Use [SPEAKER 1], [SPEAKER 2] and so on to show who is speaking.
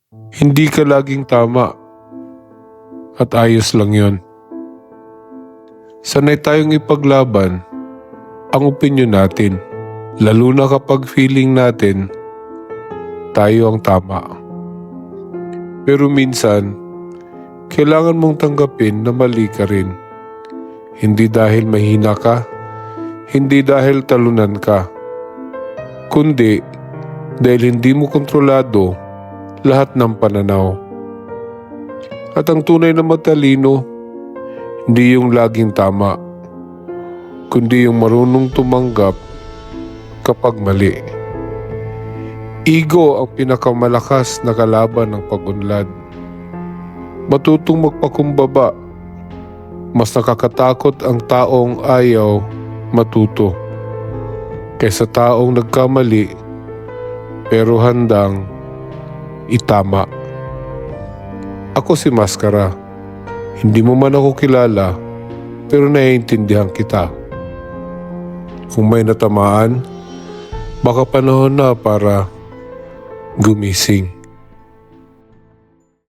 [SPEAKER 1] Hindi ka laging tama at ayos lang yon. Sanay tayong ipaglaban ang opinyon natin, lalo na kapag feeling natin tayo ang tama. Pero minsan, kailangan mong tanggapin na mali ka rin. Hindi dahil mahina ka, hindi dahil talunan ka, kundi dahil hindi mo kontrolado lahat ng pananaw. At ang tunay na matalino, hindi yung laging tama, kundi yung marunong tumanggap kapag mali. Ego ang pinakamalakas na kalaban ng pag-unlad. Matutong magpakumbaba. Mas nakakatakot ang taong ayaw matuto kaysa taong nagkamali pero handang itama. Ako si Maskara. Hindi mo man ako kilala, pero naiintindihan kita. Kung may natamaan, baka panahon na para gumising.